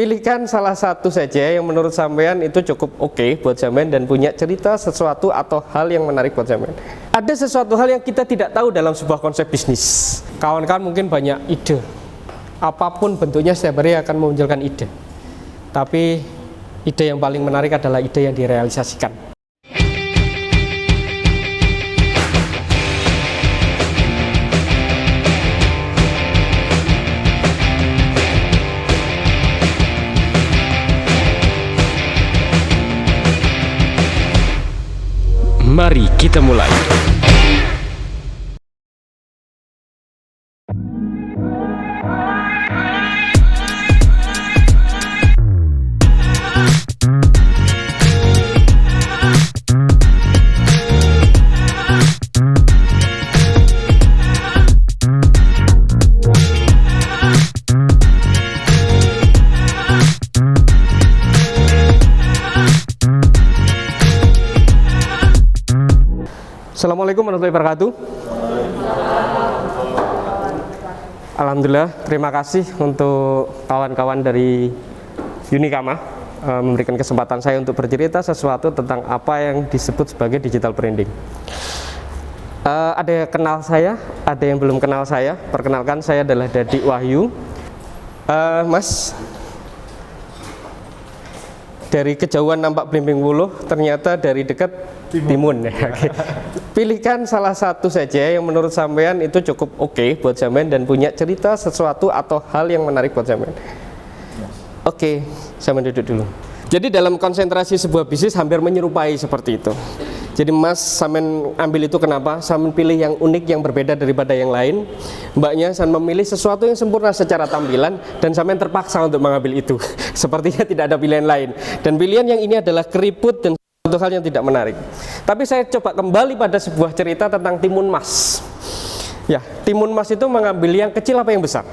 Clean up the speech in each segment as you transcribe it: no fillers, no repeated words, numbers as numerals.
Pilihkan salah satu saja yang menurut sampean itu cukup oke buat sampean dan punya cerita sesuatu atau hal yang menarik buat sampean. Ada sesuatu hal yang kita tidak tahu dalam sebuah konsep bisnis. Kawan-kawan mungkin banyak ide. Apapun bentuknya setiap hari akan memunculkan ide. Tapi ide yang paling menarik adalah ide yang direalisasikan. Mari kita mulai. Assalamualaikum warahmatullahi wabarakatuh. Alhamdulillah, terima kasih untuk kawan-kawan dari Unikama memberikan kesempatan saya untuk bercerita sesuatu tentang apa yang disebut sebagai digital branding. Ada yang kenal saya, ada yang belum kenal saya. Perkenalkan, saya adalah Dadi Wahyu. Mas, dari kejauhan nampak blimbing wuluh, ternyata dari dekat timun. Okay. Pilihkan salah satu saja yang menurut sampean itu cukup oke buat sampean dan punya cerita sesuatu atau hal yang menarik buat sampean. Oke, sampean duduk dulu. Jadi dalam konsentrasi sebuah bisnis hampir menyerupai seperti itu. Jadi Mas, sampean ambil itu kenapa? Sampean pilih yang unik, yang berbeda daripada yang lain. Mbaknya sampean memilih sesuatu yang sempurna secara tampilan dan sampean terpaksa untuk mengambil itu. Sepertinya tidak ada pilihan lain. Dan pilihan yang ini adalah keriput dan suatu hal yang tidak menarik. Tapi saya coba kembali pada sebuah cerita tentang timun mas. Ya, timun mas itu mengambil yang kecil apa yang besar?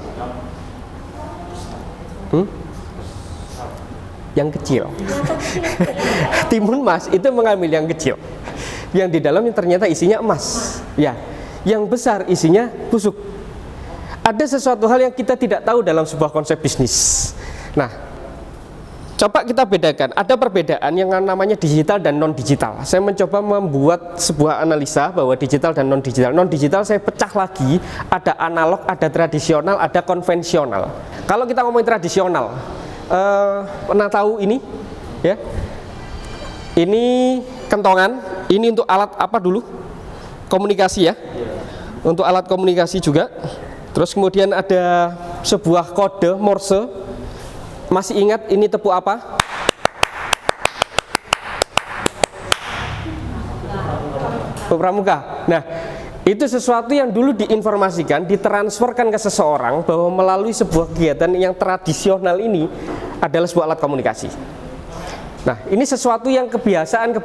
Yang kecil. Timun mas itu mengambil yang kecil, yang di dalamnya ternyata isinya emas. Ya, yang besar isinya busuk. Ada sesuatu hal yang kita tidak tahu dalam sebuah konsep bisnis. Nah, coba kita bedakan, ada perbedaan yang namanya digital dan non-digital. Saya mencoba membuat sebuah analisa bahwa digital dan non-digital. Non-digital saya pecah lagi, ada analog, ada tradisional, ada konvensional. Kalau kita ngomongin tradisional, pernah tahu ini? Ya, ini kentongan, ini untuk alat apa dulu? Komunikasi ya, untuk alat komunikasi juga. Terus kemudian ada sebuah kode Morse. Masih ingat ini tepuk apa? Tepuk pramuka. Nah, itu sesuatu yang dulu diinformasikan, ditransferkan ke seseorang bahwa melalui sebuah kegiatan yang tradisional ini adalah sebuah alat komunikasi. Nah, ini sesuatu yang kebiasaan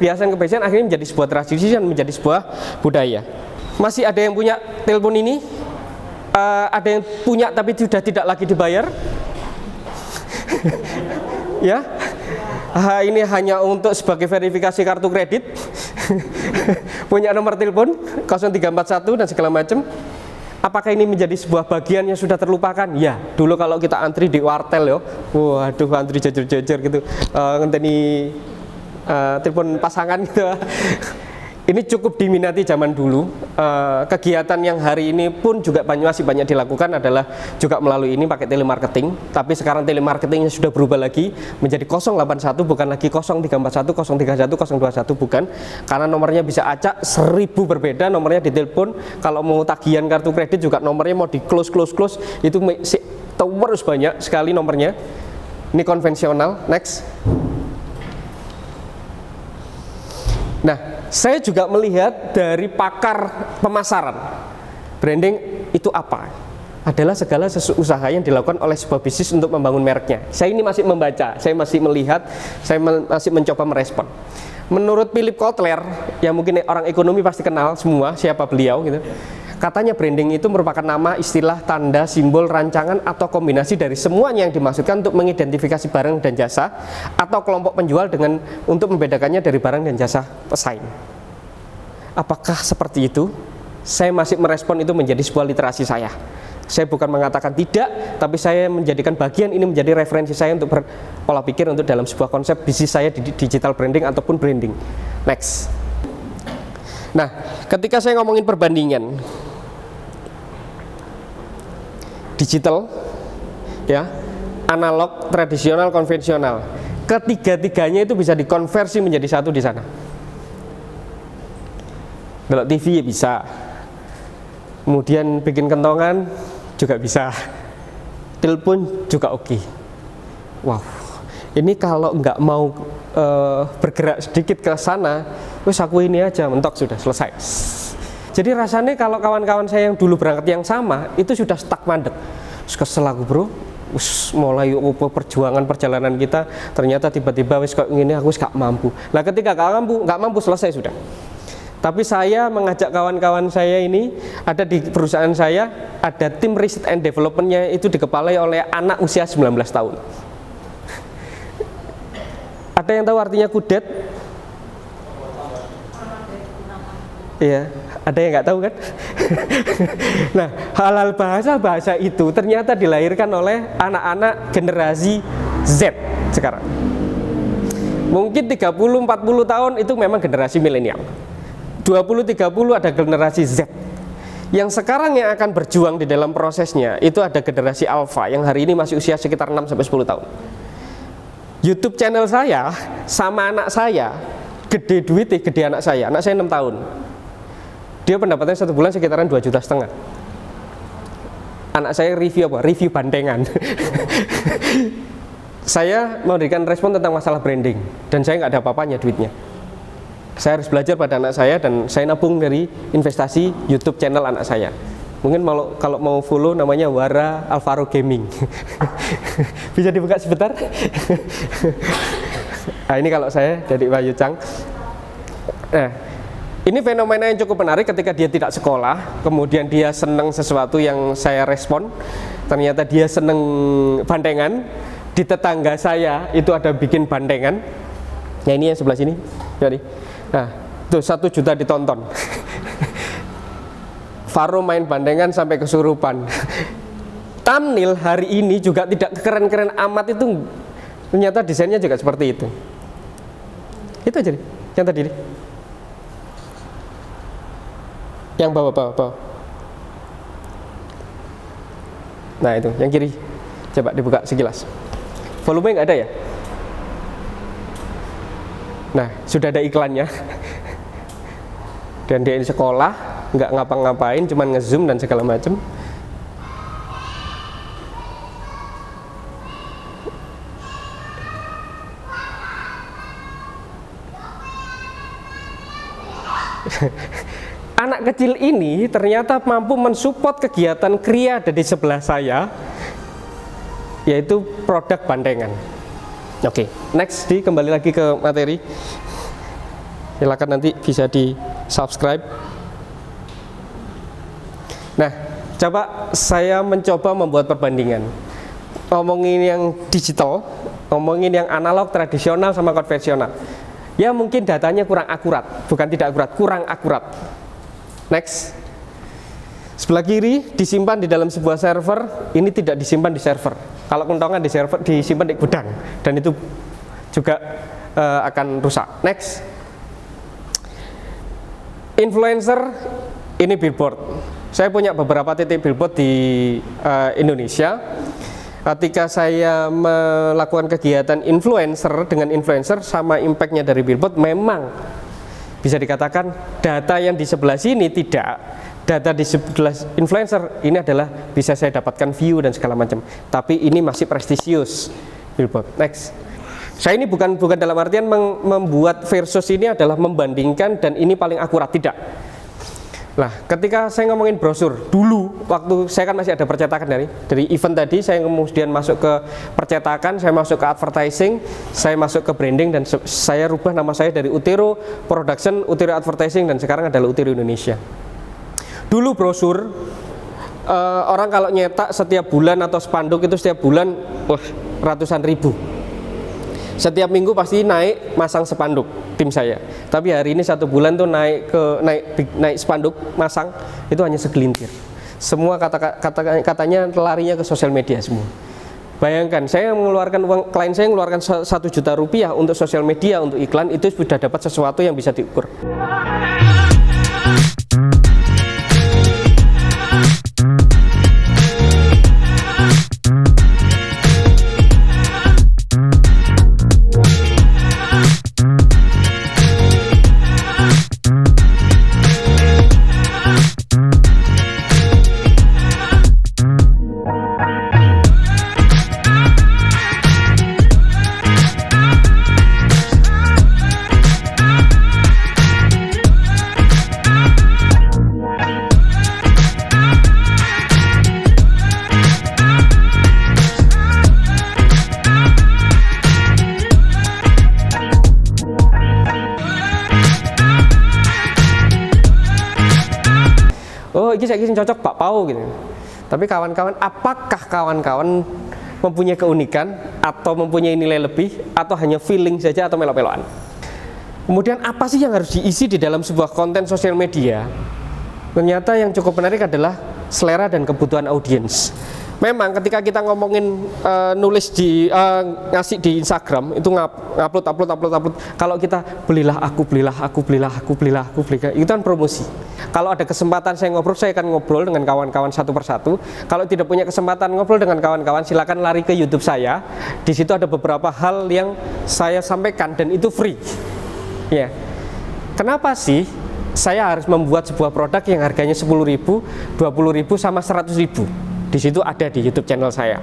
akhirnya menjadi sebuah tradisi dan menjadi sebuah budaya. Masih ada yang punya telepon ini? Ada yang punya tapi sudah tidak lagi dibayar? Ya, ini hanya untuk sebagai verifikasi kartu kredit. Punya nomor telepon 0341 dan segala macam. Apakah ini menjadi sebuah bagian yang sudah terlupakan? Ya, dulu kalau kita antri di wartel yo, waduh antri jajar-jajar gitu, ngenteni telepon pasangan gitu. Ini cukup diminati zaman dulu. Kegiatan yang hari ini pun juga masih banyak dilakukan adalah juga melalui ini pakai telemarketing. Tapi sekarang telemarketingnya sudah berubah lagi menjadi 081, bukan lagi 0341, 031, 021, bukan. Karena nomornya bisa acak 1000 berbeda nomornya di telepon. Kalau mau tagihan kartu kredit juga nomornya mau di close itu terus banyak sekali nomornya. Ini konvensional. Next. Nah, saya juga melihat dari pakar pemasaran. Branding itu apa? Adalah segala usaha yang dilakukan oleh sebuah bisnis untuk membangun mereknya. Saya ini masih membaca, saya masih melihat, saya masih mencoba merespon. Menurut Philip Kotler, yang mungkin orang ekonomi pasti kenal semua siapa beliau gitu. Katanya branding itu merupakan nama, istilah, tanda, simbol, rancangan, atau kombinasi dari semuanya yang dimaksudkan untuk mengidentifikasi barang dan jasa atau kelompok penjual untuk membedakannya dari barang dan jasa pesaing. Apakah seperti itu? Saya masih merespon itu menjadi sebuah literasi saya. Saya bukan mengatakan tidak, tapi saya menjadikan bagian ini menjadi referensi saya untuk berpola pikir untuk dalam sebuah konsep bisnis saya di digital branding ataupun branding. Next. Nah, ketika saya ngomongin perbandingan digital, ya, analog, tradisional, konvensional, ketiga-tiganya itu bisa dikonversi menjadi satu di sana. Kalau TV ya bisa, kemudian bikin kentongan juga bisa, telepon juga oke. Wow, ini kalau nggak mau bergerak sedikit ke sana, wes aku ini aja mentok sudah selesai. Jadi rasanya kalau kawan-kawan saya yang dulu berangkat yang sama itu sudah stuck mandek. Kesel aku bro, mulai perjuangan perjalanan kita ternyata tiba-tiba wes kok ini aku nggak mampu. Nah ketika nggak mampu selesai sudah. Tapi saya mengajak kawan-kawan saya ini, ada di perusahaan saya, ada tim riset and development-nya itu dikepalai oleh anak usia 19 tahun. Ada yang tahu artinya kudet? Iya, ada yang nggak tahu kan? Nah, hal-hal bahasa itu ternyata dilahirkan oleh anak-anak generasi Z sekarang. Mungkin 30-40 tahun itu memang generasi milenial. 20-30 ada generasi Z. Yang sekarang yang akan berjuang di dalam prosesnya itu ada generasi Alpha yang hari ini masih usia sekitar 6-10 tahun. YouTube channel saya sama anak saya gede duitnya, gede anak saya 6 tahun. Dia pendapatannya 1 bulan sekitaran 2,5 juta. Anak saya review apa? Review bandengan. Saya memberikan respon tentang masalah branding dan saya nggak ada apa-apanya duitnya. Saya harus belajar pada anak saya dan saya nabung dari investasi YouTube channel anak saya. Mungkin kalau mau follow namanya Wara Alvaro Gaming. Bisa dibuka sebentar? Nah, ini kalau saya dari Bayu Chang. Nah, ini fenomena yang cukup menarik ketika dia tidak sekolah, kemudian dia senang sesuatu yang saya respon. Ternyata dia senang bandengan. Di tetangga saya itu ada bikin bandengan. Nah ini yang sebelah sini. Jadi, nah itu 1 juta ditonton. Faro main bandengan sampai kesurupan. Thumbnail hari ini juga tidak keren-keren amat itu. Ternyata desainnya juga seperti itu. Itu aja nih, yang tadi nih. Yang bawah. Nah itu, yang kiri. Coba dibuka sekilas. Volume nggak ada ya? Nah, sudah ada iklannya. Dan dia ini sekolah, nggak ngapa-ngapain, cuman nge-zoom dan segala macam. Anak kecil ini ternyata mampu mensupport kegiatan kria ada di sebelah saya, yaitu produk bandengan. Oke, next kembali lagi ke materi. Silakan nanti bisa di subscribe. Nah, coba saya mencoba membuat perbandingan. Ngomongin yang digital, ngomongin yang analog, tradisional sama konvensional. Ya mungkin datanya kurang akurat, bukan tidak akurat, kurang akurat. Next. Sebelah kiri disimpan di dalam sebuah server, ini tidak disimpan di server. Kalau kentongan di server disimpan di gudang dan itu juga akan rusak. Next. Influencer, ini billboard. Saya punya beberapa titik billboard di Indonesia. Ketika saya melakukan kegiatan influencer dengan influencer sama impactnya dari billboard, memang bisa dikatakan data yang di sebelah sini tidak, data di sebelah influencer ini adalah bisa saya dapatkan view dan segala macam, tapi ini masih prestisius billboard. Next. Saya ini bukan dalam artian membuat versus ini adalah membandingkan dan ini paling akurat, tidak. Nah, ketika saya ngomongin brosur dulu, waktu saya kan masih ada percetakan dari event tadi, saya kemudian masuk ke percetakan, saya masuk ke advertising, saya masuk ke branding dan saya rubah nama saya dari Utero Production, Utero Advertising dan sekarang adalah Utero Indonesia. Dulu brosur orang kalau nyetak setiap bulan atau spanduk itu setiap bulan ratusan ribu. Setiap minggu pasti naik masang spanduk tim saya. Tapi hari ini 1 bulan tuh naik spanduk masang itu hanya segelintir. Semua katanya larinya ke sosial media semua. Bayangkan, saya mengeluarkan uang, klien saya mengeluarkan 1 juta rupiah untuk sosial media, untuk iklan, itu sudah dapat sesuatu yang bisa diukur. Oh, ini saya cocok Pak Pau gitu. Tapi kawan-kawan, apakah kawan-kawan mempunyai keunikan atau mempunyai nilai lebih atau hanya feeling saja atau melok-melokan? Kemudian apa sih yang harus diisi di dalam sebuah konten sosial media? Ternyata yang cukup menarik adalah selera dan kebutuhan audiens. Memang ketika kita ngomongin nulis di ngasih di Instagram itu upload. Kalau kita belilah aku, itu kan promosi. Kalau ada kesempatan saya ngobrol, saya akan ngobrol dengan kawan-kawan satu persatu. Kalau tidak punya kesempatan ngobrol dengan kawan-kawan, silakan lari ke YouTube saya. Di situ ada beberapa hal yang saya sampaikan dan itu free. Ya. Kenapa sih saya harus membuat sebuah produk yang harganya 10.000, 20.000 sama 100.000? Di situ ada di YouTube channel saya.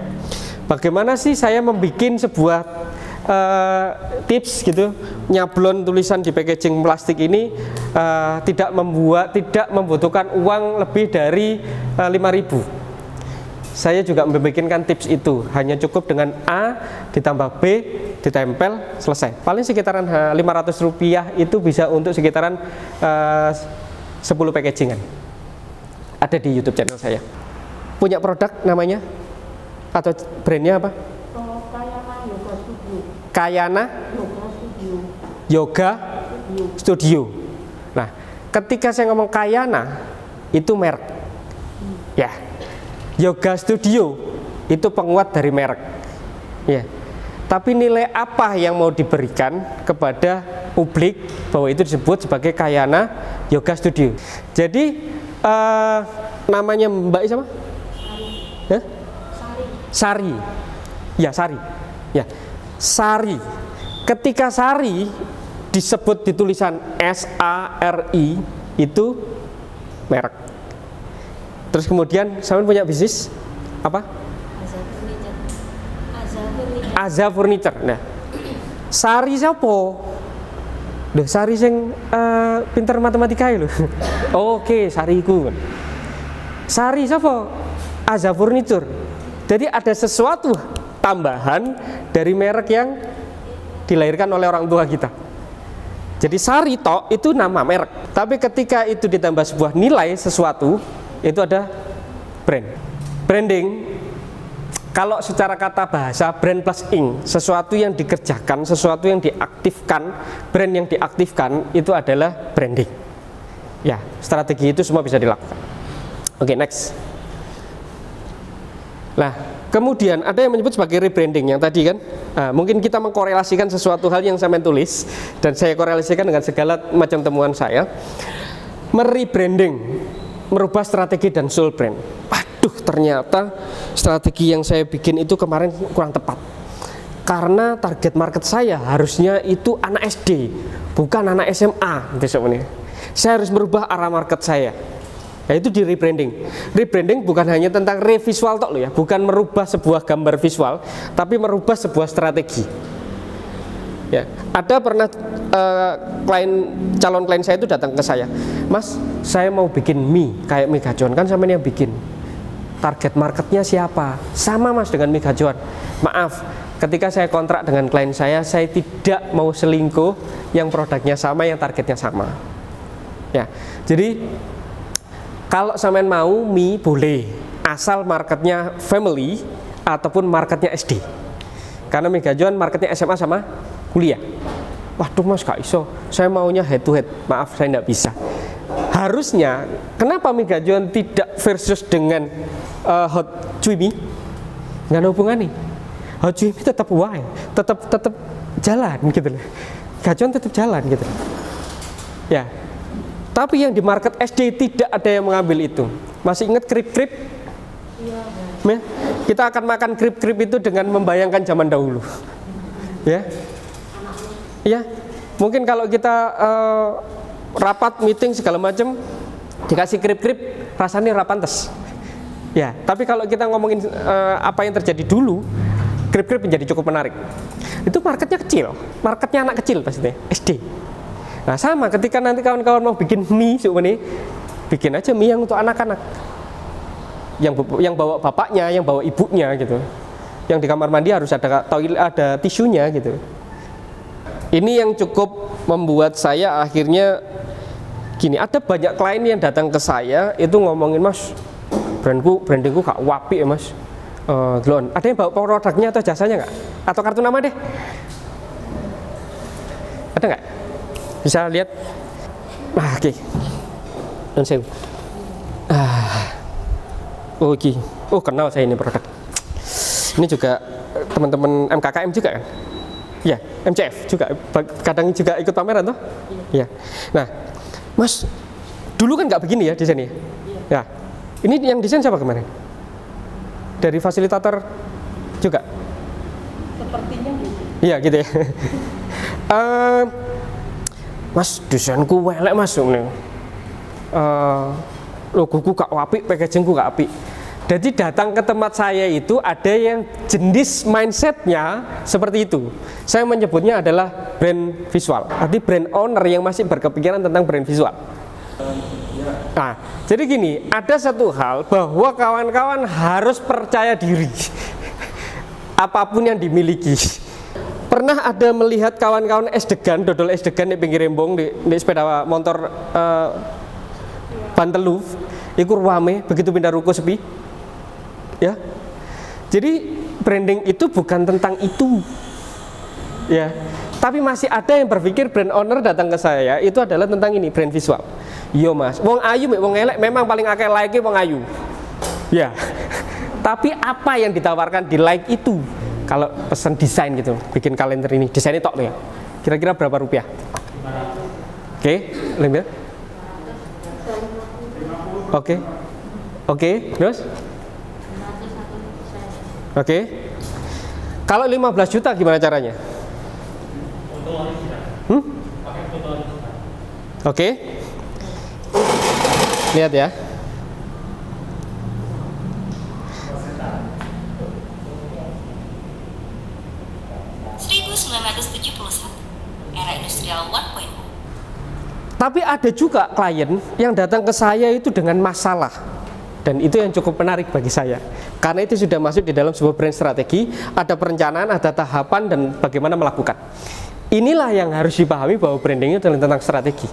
Bagaimana sih saya membuat sebuah tips gitu, nyablon tulisan di packaging plastik ini tidak membutuhkan uang lebih dari 5.000. Saya juga membikinkan tips itu, hanya cukup dengan A ditambah B ditempel, selesai. Paling sekitaran 500 rupiah itu bisa untuk sekitaran 10 packagingan. Ada di YouTube channel saya. Punya produk namanya atau brandnya apa? Kayana Yoga Studio. Kayana Yoga Studio. Yoga Studio. Nah, ketika saya ngomong Kayana itu merek. Ya. Yoga Studio itu penguat dari merek. Ya. Tapi nilai apa yang mau diberikan kepada publik bahwa itu disebut sebagai Kayana Yoga Studio. Jadi namanya Mbak siapa? Sari. Ya, Sari. Ya. Sari. Ketika Sari disebut di tulisan SARI itu merek. Terus kemudian saya punya bisnis apa? Aza Furniture. Nah, Sari siapa? Duh, Sari sing pinter matematika lho. Oke, Sariku. Sari siapa? Aza Furniture. Jadi ada sesuatu tambahan dari merek yang dilahirkan oleh orang tua kita. Jadi Sari tok itu nama merek. Tapi ketika itu ditambah sebuah nilai sesuatu, itu ada brand. Branding, kalau secara kata bahasa brand plus ing, sesuatu yang dikerjakan, sesuatu yang diaktifkan, brand yang diaktifkan itu adalah branding. Ya, strategi itu semua bisa dilakukan. Oke, next. Nah, kemudian ada yang menyebut sebagai rebranding yang tadi kan, mungkin kita mengkorelasikan sesuatu hal yang saya tulis dan saya korelasikan dengan segala macam temuan saya. Merebranding, merubah strategi dan soul brand. Waduh, ternyata strategi yang saya bikin itu kemarin kurang tepat. Karena target market saya harusnya itu anak SD, bukan anak SMA. Saya harus merubah arah market saya. Yaitu di rebranding. Rebranding bukan hanya tentang revisual tok loh ya, bukan merubah sebuah gambar visual, tapi merubah sebuah strategi. Ya, ada pernah calon klien saya itu datang ke saya, Mas, saya mau bikin mie kayak Mega John, kan sama yang bikin. Target marketnya siapa? Sama Mas dengan Mega John. Maaf, ketika saya kontrak dengan klien saya tidak mau selingkuh yang produknya sama, yang targetnya sama. Ya, jadi kalau sampean mau mie boleh, asal marketnya family ataupun marketnya SD. Karena Mega John marketnya SMA sama kuliah. Waduh Mas, gak iso, saya maunya head to head. Maaf, saya tidak bisa. harusnya kenapa Mi Gajuan tidak versus dengan Hot Cui Mi? Nggak ada hubungannya. Hot Cui Mi tetap wae, tetap jalan gitu loh. Gajuan tetap jalan gitu. Ya. Tapi yang di market SD tidak ada yang mengambil itu. Masih ingat krip-krip? Ya. Kita akan makan krip-krip itu dengan membayangkan zaman dahulu. Ya. Ya. Mungkin kalau kita rapat, meeting segala macam dikasih krip-krip rasanya rapantes. Ya, tapi kalau kita ngomongin apa yang terjadi dulu, krip-krip menjadi cukup menarik. Itu marketnya kecil, marketnya anak kecil pastinya, SD. Nah sama ketika nanti kawan-kawan mau bikin mie sebenarnya, bikin aja mie yang untuk anak-anak, yang bawa bapaknya, yang bawa ibunya gitu, yang di kamar mandi harus ada toilet, ada tisunya gitu. Ini yang cukup membuat saya akhirnya gini, ada banyak klien yang datang ke saya itu ngomongin, Mas, brandingku gak wapi ya Mas. Glon, ada yang bawa produknya atau jasanya nggak? Atau kartu nama deh? Ada nggak? Bisa lihat? Ah, oke. Okay. Oh, okay. Oh, kenal saya ini produk. Ini juga teman-teman MKKM juga kan? Ya, MCF juga. Kadang juga ikut pameran toh? Iya. Nah, Mas, dulu kan nggak begini ya desainnya? Ya. Ini yang desain siapa kemarin? Dari fasilitator juga? Sepertinya gitu. Iya gitu ya. Mas, desainku welek Mas. Logoku gak apik, packagingku gak apik. Jadi datang ke tempat saya itu ada yang jenis mindsetnya seperti itu. Saya menyebutnya adalah brand visual. Arti brand owner yang masih berkepikiran tentang brand visual. Nah, jadi gini, ada satu hal bahwa kawan-kawan harus percaya diri apapun yang dimiliki. Pernah ada melihat kawan-kawan es-degan, dodol es-degan di pinggir rembong di sepeda motor Banteluf, iku rame begitu pindah ruko sepi. Ya. Jadi branding itu bukan tentang itu. Ya. Tapi masih ada yang berpikir brand owner datang ke saya itu adalah tentang ini, brand visual. Yo Mas, wong ayu wong elek memang paling akeh like wong ayu. Ya. Tapi apa yang ditawarkan di like itu? Kalau pesan desain gitu, bikin kalender ini, desainnya tok loh ya. Kira-kira berapa rupiah? Oke, lebih. Oke, terus? Oke. Kalau 15 juta gimana caranya? Oke. Lihat ya. Era industrial 1.0. Tapi ada juga klien yang datang ke saya itu dengan masalah. Dan itu yang cukup menarik bagi saya. Karena itu sudah masuk di dalam sebuah brand strategi, ada perencanaan, ada tahapan, dan bagaimana melakukan. Inilah yang harus dipahami bahwa branding itu adalah tentang strategi.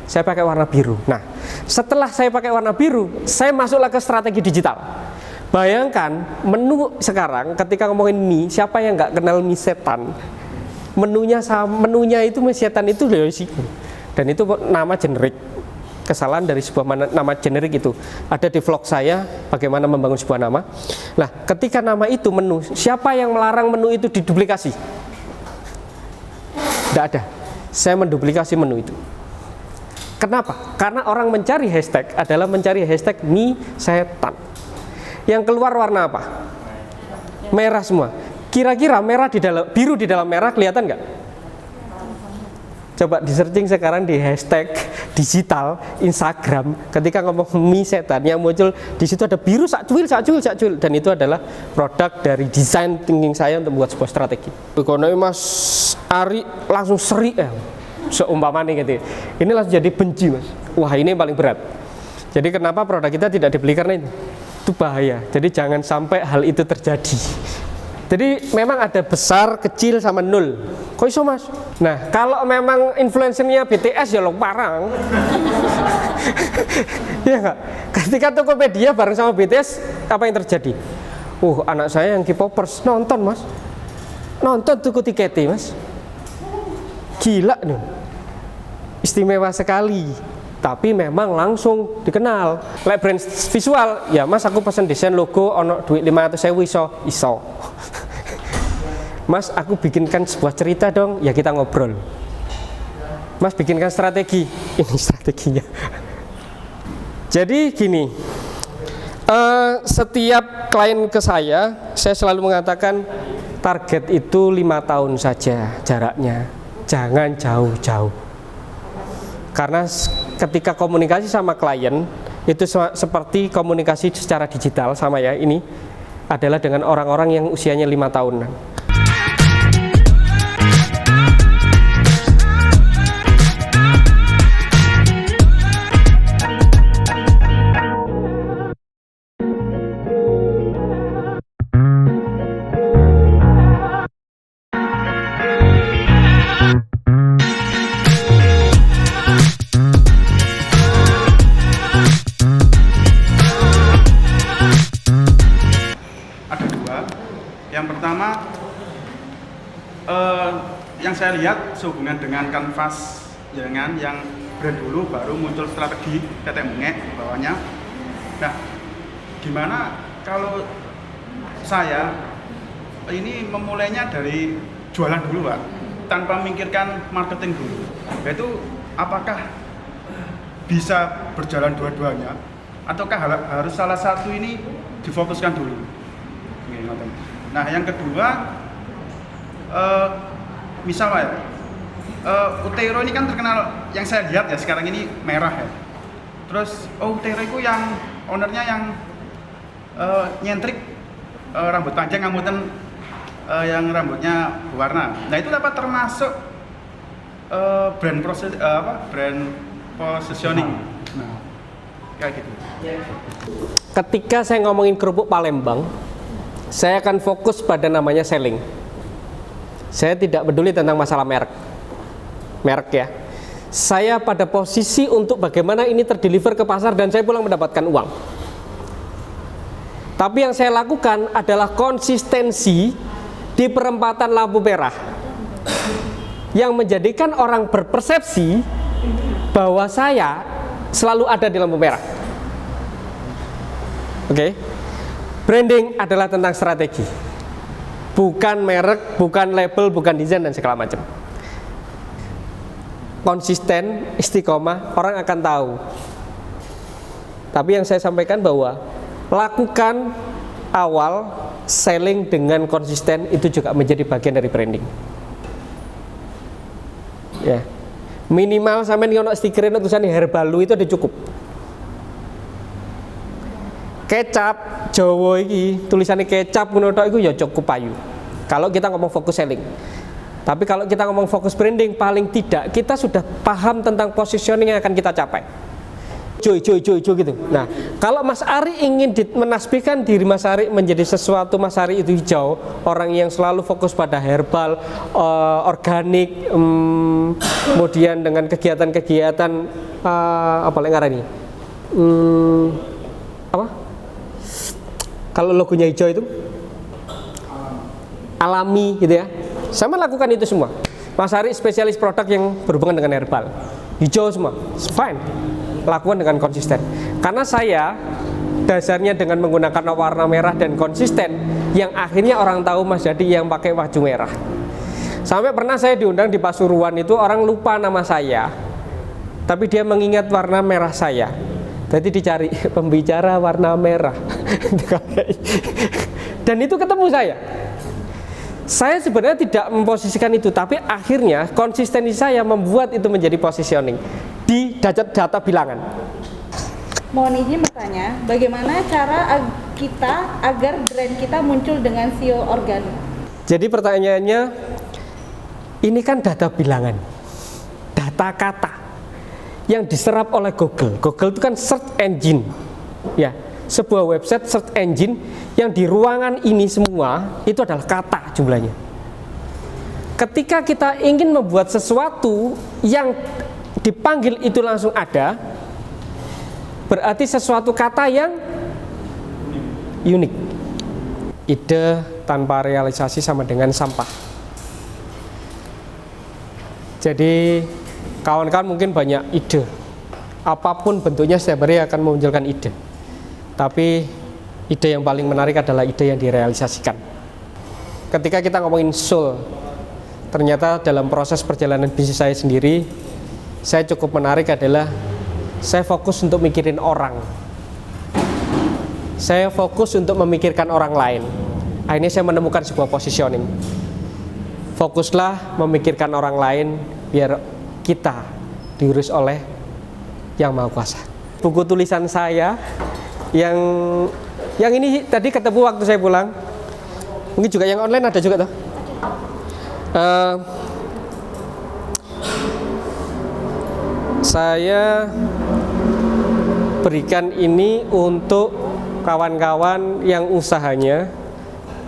Saya pakai warna biru. Nah, setelah saya pakai warna biru, saya masuklah ke strategi digital. Bayangkan menu sekarang ketika ngomongin mie, siapa yang nggak kenal mie setan? Menunya itu mie setan itu resiko. Dan itu nama generik. Kesalahan dari sebuah nama generik itu ada di vlog saya bagaimana membangun sebuah nama. Nah, ketika nama itu menu, siapa yang melarang menu itu diduplikasi? Tidak ada. Saya menduplikasi menu itu. Kenapa? Karena orang mencari hashtag adalah mencari hashtag mie setan. Yang keluar warna apa? Merah semua. Kira-kira merah di dalam biru di dalam merah kelihatan nggak? Coba di searching sekarang di hashtag digital Instagram, ketika ngomong mie setan yang muncul di situ ada biru sakcuil, dan itu adalah produk dari desain thinking saya untuk membuat sebuah strategi. Ekonomi Mas Ari langsung seri seumpamanya gitu. Ini langsung jadi benci Mas. Wah, ini yang paling berat. Jadi kenapa produk kita tidak dibeli karena itu bahaya. Jadi jangan sampai hal itu terjadi. Jadi memang ada besar, kecil, sama nol. Kok iso Mas? Nah, kalau memang influencernya BTS ya lo parang. Ya enggak? Ketika Tokopedia bareng sama BTS, apa yang terjadi? Anak saya yang K-popers nonton Mas. Nonton tuku tiketnya Mas. Gila nih. Istimewa sekali. tapi memang langsung dikenal. Lek brand visual, ya Mas aku pesen desain logo ono duit 500.000 iso. Mas aku bikinkan sebuah cerita dong, ya kita ngobrol. Mas bikinkan strategi, ini strateginya. Jadi gini, setiap klien ke saya selalu mengatakan target itu 5 tahun saja jaraknya, jangan jauh-jauh. Karena ketika komunikasi sama klien itu seperti komunikasi secara digital sama ya, ini adalah dengan orang-orang yang usianya 5 tahunan. Yang pertama, yang saya lihat sehubungan dengan kanvas jangan yang brand dulu baru muncul strategi tetek mengek bawahnya. Nah, gimana kalau saya ini memulainya dari jualan dulu, Pak, tanpa memikirkan marketing dulu. Yaitu apakah bisa berjalan dua-duanya ataukah harus salah satu ini difokuskan dulu? Nah, yang kedua, misalnya Utero ini kan terkenal, yang saya lihat ya sekarang ini merah ya. Terus Utero itu yang ownernya yang nyentrik, rambut panjang ngamutan, yang rambutnya berwarna. Nah, itu dapat termasuk brand positioning. Nah, kayak gitu. Ketika saya ngomongin kerupuk Palembang, saya akan fokus pada namanya selling. Saya tidak peduli tentang masalah merek ya. Saya pada posisi untuk bagaimana ini terdeliver ke pasar dan saya pulang mendapatkan uang. Tapi yang saya lakukan adalah konsistensi di perempatan lampu merah, yang menjadikan orang berpersepsi bahwa saya selalu ada di lampu merah. Oke. Branding adalah tentang strategi, bukan merek, bukan label, bukan desain dan segala macam. Konsisten, istiqomah, orang akan tahu. Tapi yang saya sampaikan bahwa lakukan awal selling dengan konsisten itu juga menjadi bagian dari branding. Ya, minimal sampai ono stikerin tulisan Herbalu itu udah cukup. Kecap Jawa iki tulisannya kecap ngono tok iku ya cukup payu. Kalau kita ngomong fokus selling. Tapi kalau kita ngomong fokus branding, paling tidak kita sudah paham tentang positioning yang akan kita capai. Joy gitu. Nah, kalau Mas Ari ingin menasbihkan diri Mas Ari menjadi sesuatu, Mas Ari itu hijau, orang yang selalu fokus pada herbal, organik, kemudian dengan kegiatan-kegiatan apa yang ngarani? Apa? Kalau logonya hijau itu alami gitu ya. Sama lakukan itu semua. Mas Ari spesialis produk yang berhubungan dengan herbal, hijau semua, fine. Lakukan dengan konsisten. Karena saya dasarnya dengan menggunakan warna merah dan konsisten, yang akhirnya orang tahu Mas Dadi yang pakai baju merah. Sampai pernah saya diundang di Pasuruan itu, orang lupa nama saya, tapi dia mengingat warna merah saya. Jadi dicari pembicara warna merah. Dan itu ketemu saya. Saya sebenarnya tidak memposisikan itu, tapi akhirnya konsistensi saya membuat itu menjadi positioning di data bilangan. Mohon izin bertanya, bagaimana cara kita agar brand kita muncul dengan SEO organik? Jadi pertanyaannya, ini kan data bilangan, data kata yang diserap oleh Google. Google itu kan search engine, ya, sebuah website search engine yang di ruangan ini semua itu adalah kata jumlahnya. Ketika kita ingin membuat sesuatu yang dipanggil itu langsung ada, berarti sesuatu kata yang unik. Ide tanpa realisasi sama dengan sampah. Jadi kawan-kawan mungkin banyak ide, apapun bentuknya setiap hari akan memunculkan ide. Tapi ide yang paling menarik adalah ide yang direalisasikan. Ketika kita ngomongin soul, ternyata dalam proses perjalanan bisnis saya sendiri, saya cukup menarik adalah saya fokus untuk mikirin orang. Saya fokus untuk memikirkan orang lain. Akhirnya saya menemukan sebuah positioning. Fokuslah memikirkan orang lain biar kita diurus oleh Yang Maha Kuasa. Buku tulisan saya yang ini tadi ketemu waktu saya pulang. Mungkin juga yang online ada juga toh. Saya berikan ini untuk kawan-kawan yang usahanya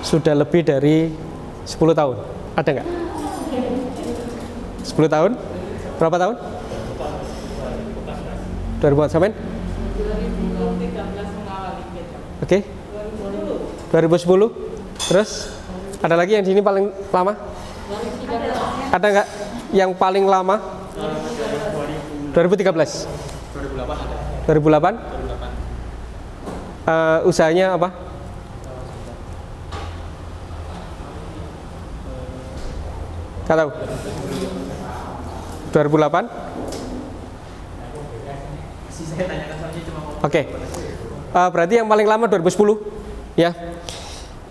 sudah lebih dari 10 tahun. Ada nggak? 10 tahun? Berapa tahun? 2000 sampai? 2013 mengawali beta. Oke. 2010. Terus ada lagi yang di sini paling lama? Ada nggak yang paling lama? 2013. 2008. Usahanya apa? Nggak tahu. 2008. Oke. Berarti yang paling lama 2010, ya.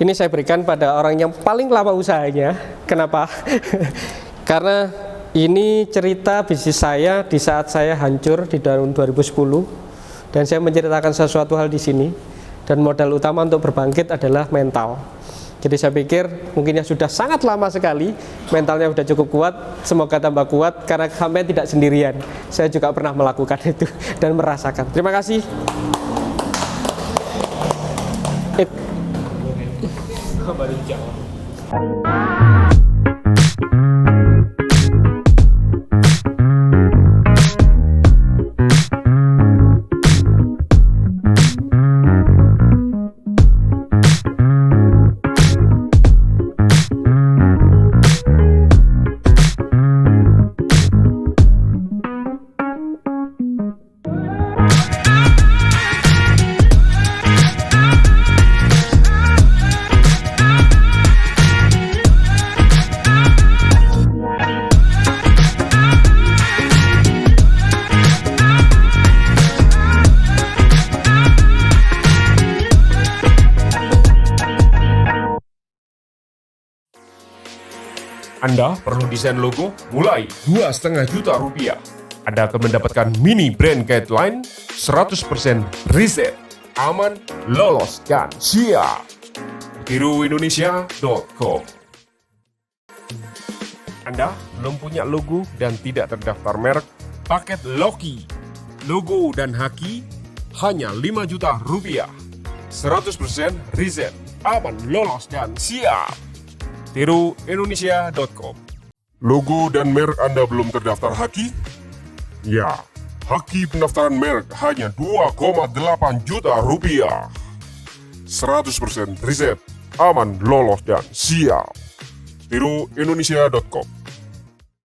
Ini saya berikan pada orang yang paling lama usahanya. Kenapa? Karena ini cerita bisnis saya di saat saya hancur di tahun 2010, dan saya menceritakan sesuatu hal di sini. Dan modal utama untuk berbangkit adalah mental. Jadi saya pikir mungkin yang sudah sangat lama sekali, mentalnya sudah cukup kuat, semoga tambah kuat karena sampai tidak sendirian. Saya juga pernah melakukan itu dan merasakan. Terima kasih. Anda perlu desain logo mulai 2,5 juta rupiah. Anda akan mendapatkan mini brand guideline 100% riset, aman, lolos, dan siap. tiruindonesia.com. Anda belum punya logo dan tidak terdaftar merek? Paket Loki, logo dan haki hanya 5 juta rupiah. 100% riset, aman, lolos, dan siap. tiruindonesia.com. Logo dan merek Anda belum terdaftar haki? Ya, haki pendaftaran merek hanya 2,8 juta rupiah. 100% riset, aman, lolos, dan siap. tiruindonesia.com.